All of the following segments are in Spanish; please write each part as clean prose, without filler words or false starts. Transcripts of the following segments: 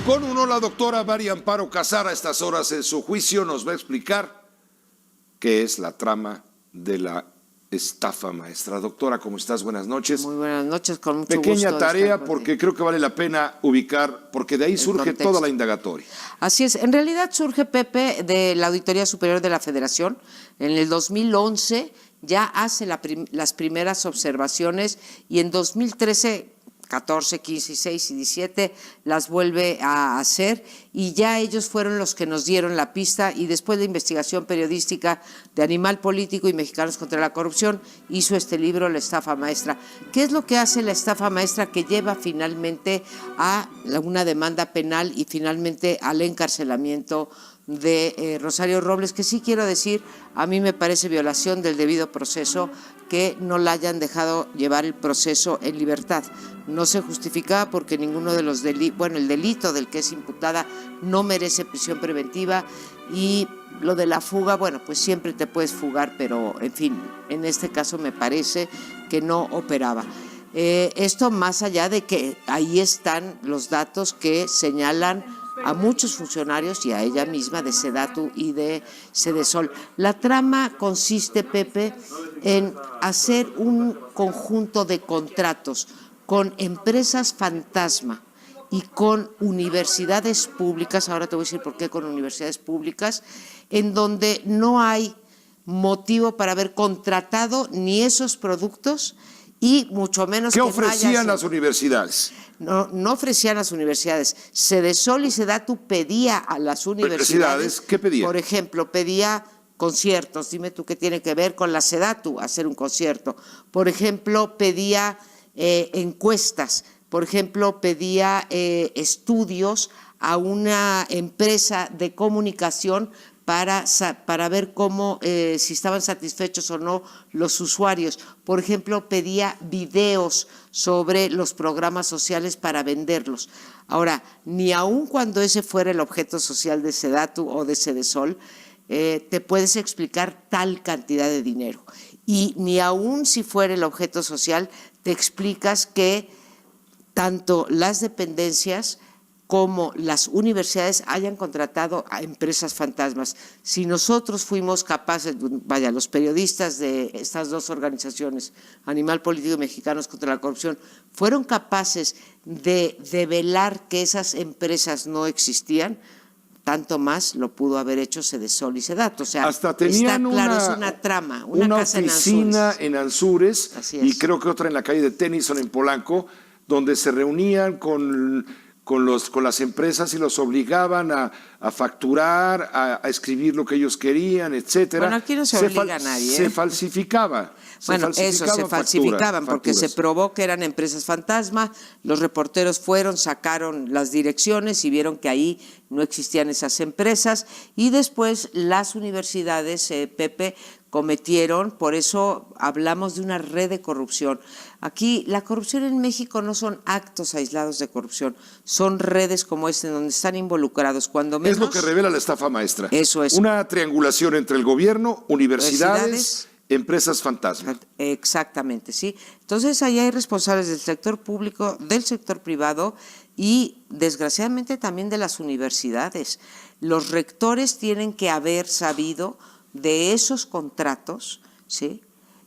Con uno, la doctora María Amparo Casar, a estas horas en su juicio, nos va a explicar qué es la trama de la estafa maestra. Doctora, ¿cómo estás? Buenas noches. Muy buenas noches, con mucho Pequeña gusto. tarea, porque creo que vale la pena ubicar, porque de ahí surge toda la indagatoria. Así es, en realidad surge, Pepe, de la Auditoría Superior de la Federación. En el 2011 ya hace las primeras observaciones y en 2013… 14, 15, 16 y 17 las vuelve a hacer y ya ellos fueron los que nos dieron la pista y después de investigación periodística de Animal Político y Mexicanos contra la Corrupción hizo este libro, La Estafa Maestra. ¿Qué es lo que hace la estafa maestra que lleva finalmente a una demanda penal y finalmente al encarcelamiento de Rosario Robles? Que sí quiero decir, a mí me parece violación del debido proceso que no la hayan dejado llevar el proceso en libertad. No se justificaba porque ninguno de los delitos, bueno, el delito del que es imputada no merece prisión preventiva y lo de la fuga, bueno, pues siempre te puedes fugar, pero en fin, en este caso me parece que no operaba. Esto más allá de que ahí están los datos que señalan a muchos funcionarios y a ella misma de Sedatu y de Sedesol. La trama consiste, Pepe, en hacer un conjunto de contratos con empresas fantasma y con universidades públicas, ahora te voy a decir por qué con universidades públicas, en donde no hay motivo para haber contratado ni esos productos y mucho menos ¿Qué que ofrecían las universidades? No ofrecían las universidades. Sedesol y Sedatu pedía a las universidades. ¿Qué pedía? Por ejemplo, pedía conciertos. Dime tú qué tiene que ver con la Sedatu hacer un concierto. Por ejemplo, pedía encuestas. Por ejemplo, pedía estudios a una empresa de comunicación para ver cómo, si estaban satisfechos o no los usuarios. Por ejemplo, pedía videos sobre los programas sociales para venderlos. Ahora, ni aun cuando ese fuera el objeto social de Sedatu o de Sedesol, te puedes explicar tal cantidad de dinero. Y ni aun si fuera el objeto social, te explicas que tanto las dependencias como las universidades hayan contratado a empresas fantasmas. Si nosotros fuimos capaces, vaya, los periodistas de estas dos organizaciones, Animal Político y Mexicanos contra la Corrupción, fueron capaces de develar que esas empresas no existían, tanto más lo pudo haber hecho Sedesol y Sedatu. O sea, hasta tenían está claro, es una trama, una casa oficina en Anzures y es. Creo que otra en la calle de Tennyson en Polanco, donde se reunían con las empresas y los obligaban a facturar, a escribir lo que ellos querían, etcétera. Bueno, aquí no se obliga a nadie. Se falsificaba. Bueno, se falsificaban porque se probó que eran empresas fantasma, los reporteros sacaron las direcciones y vieron que ahí no existían esas empresas y después las universidades, Pepe, cometieron, por eso hablamos de una red de corrupción. Aquí la corrupción en México no son actos aislados de corrupción, son redes como esta en donde están involucrados, cuando menos. Es lo que revela la estafa maestra. Eso es. Una triangulación entre el gobierno, universidades, empresas fantasma. Exactamente, sí. Entonces ahí hay responsables del sector público, del sector privado y desgraciadamente también de las universidades. Los rectores tienen que haber sabido de esos contratos, ¿sí?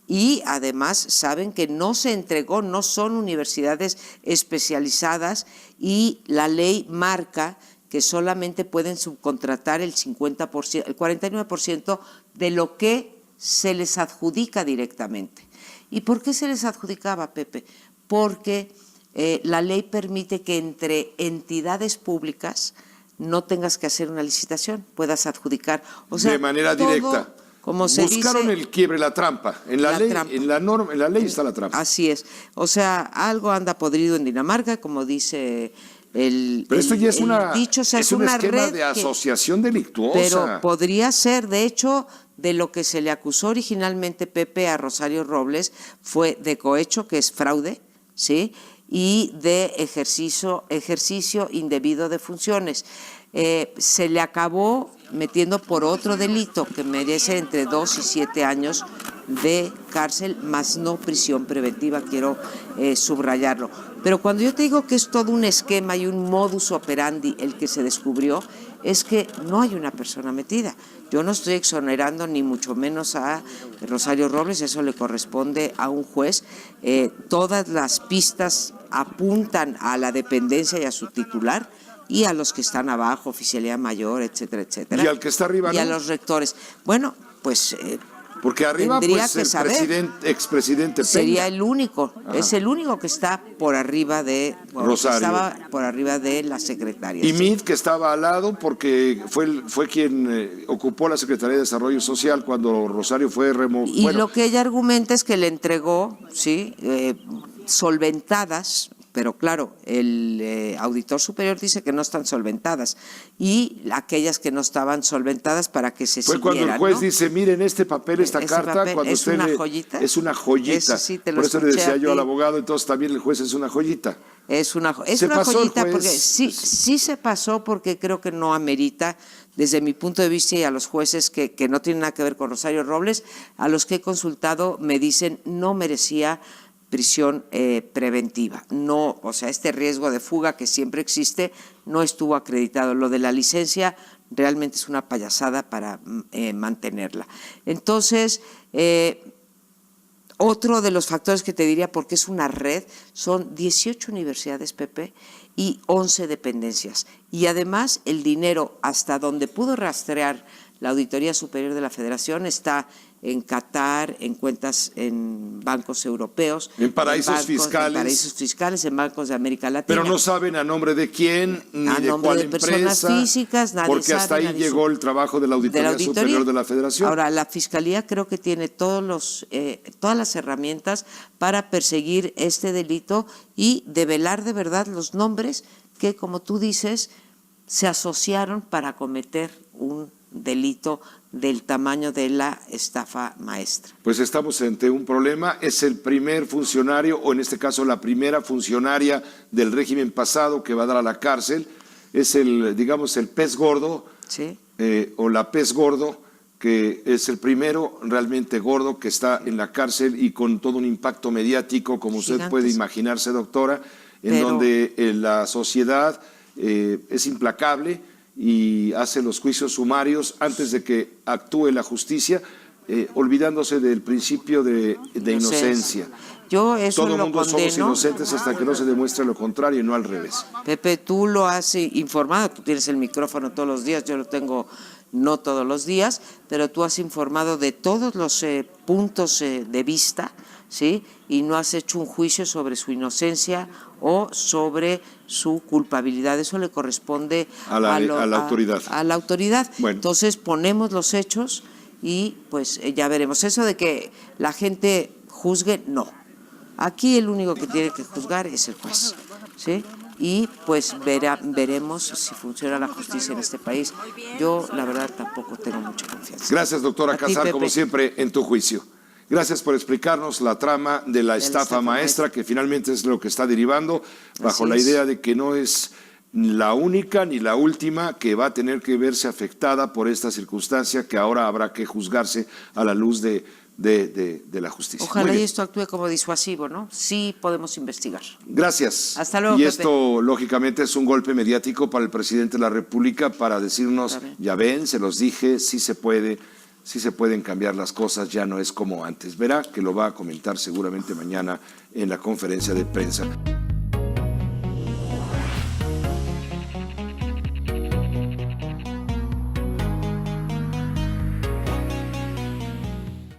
Y además saben que no se entregó, no son universidades especializadas y la ley marca que solamente pueden subcontratar el 50%, el 49% de lo que se les adjudica directamente. ¿Y por qué se les adjudicaba, Pepe? Porque la ley permite que entre entidades públicas no tengas que hacer una licitación, puedas adjudicar. O sea, de manera directa. Como se buscaron dice, el quiebre, la trampa. En la ley, trampa. En la ley está la trampa. Así es. O sea, algo anda podrido en Dinamarca, como dice pero esto ya es dicho, o sea, es un una esquema red de asociación delictuosa. Pero podría ser, de hecho, de lo que se le acusó originalmente, Pepe, a Rosario Robles, fue de cohecho, que es fraude, ¿sí? Y de ejercicio indebido de funciones. Se le acabó metiendo por otro delito que merece entre 2 y 7 años de cárcel, más no prisión preventiva, quiero subrayarlo. Pero cuando yo te digo que es todo un esquema y un modus operandi el que se descubrió, es que no hay una persona metida. Yo no estoy exonerando ni mucho menos a Rosario Robles, eso le corresponde a un juez. Todas las pistas apuntan a la dependencia y a su titular y a los que están abajo, oficialía mayor, etcétera, etcétera. ¿Y al que está arriba, y no? a los rectores. Bueno, pues porque arriba, tendría pues, que el saber. expresidente Peña. Sería el único, Ajá. es el único que está por arriba de Rosario. Estaba por arriba de la secretaria. Y Meade, que estaba al lado, porque fue quien ocupó la Secretaría de Desarrollo Social cuando Rosario fue removido. Y lo que ella argumenta es que le entregó, sí, solventadas, pero claro, el auditor superior dice que no están solventadas, y aquellas que no estaban solventadas para que se fue siguieran, cuando el juez ¿no? dice, miren este papel, esta Ese carta, papel, cuando ¿es usted una le- joyita? es una joyita. Eso sí te lo Por eso le escuché decía a yo al ti. abogado, entonces también el juez es una joyita. Es una Se pasó el joyita juez. porque sí se pasó, porque creo que no amerita, desde mi punto de vista, y a los jueces que no tienen nada que ver con Rosario Robles, a los que he consultado me dicen no merecía prisión preventiva. No, o sea, este riesgo de fuga que siempre existe no estuvo acreditado. Lo de la licencia realmente es una payasada para mantenerla. Entonces, otro de los factores que te diría, porque es una red, son 18 universidades, Pepe, y 11 dependencias. Y además el dinero, hasta donde pudo rastrear la Auditoría Superior de la Federación, está en Qatar, en cuentas en bancos europeos, En paraísos fiscales. en bancos de América Latina. Pero no saben a nombre de quién, ni A de nombre cuál de personas empresa, físicas, nadie porque hasta sabe, ahí nadie llegó supo. el trabajo de la Auditoría Superior de la Federación. Ahora, la Fiscalía creo que tiene todas las herramientas para perseguir este delito y develar de verdad los nombres que, como tú dices, se asociaron para cometer un delito del tamaño de la estafa maestra. Pues estamos ante un problema, es el primer funcionario, o en este caso la primera funcionaria del régimen pasado que va a dar a la cárcel, es el, digamos, el pez gordo, ¿Sí? O la pez gordo, que es el primero realmente gordo que está en la cárcel y con todo un impacto mediático, como usted Gigantes. puede imaginarse, doctora, en Pero donde la sociedad es implacable y hace los juicios sumarios antes de que actúe la justicia, olvidándose del principio de inocencia. Yo eso Todo el lo mundo somos condeno. inocentes hasta que no se demuestre lo contrario y no al revés. Pepe, tú lo has informado, tú tienes el micrófono todos los días, yo lo tengo no todos los días, pero tú has informado de todos los puntos de vista, ¿sí? Y no has hecho un juicio sobre su inocencia o sobre su culpabilidad. Eso le corresponde a la autoridad. A la autoridad. Bueno. Entonces ponemos los hechos y pues ya veremos. Eso de que la gente juzgue, no. Aquí el único que tiene que juzgar es el juez, ¿sí? Y pues veremos si funciona la justicia en este país. Yo, la verdad, tampoco tengo mucha confianza. Gracias, doctora A ti, Casar, Pepe. como siempre, en tu juicio. Gracias por explicarnos la trama de la estafa maestra, que finalmente es lo que está derivando, bajo Así la es. idea de que no es la única ni la última que va a tener que verse afectada por esta circunstancia que ahora habrá que juzgarse a la luz de la justicia. Ojalá Muy y bien. esto actúe como disuasivo, ¿no? Sí podemos investigar. Gracias. Hasta luego, Y Pepe. esto, lógicamente, es un golpe mediático para el presidente de la República para decirnos, Está bien. ya ven, se los dije, sí se pueden cambiar las cosas, ya no es como antes. Verá que lo va a comentar seguramente mañana en la conferencia de prensa.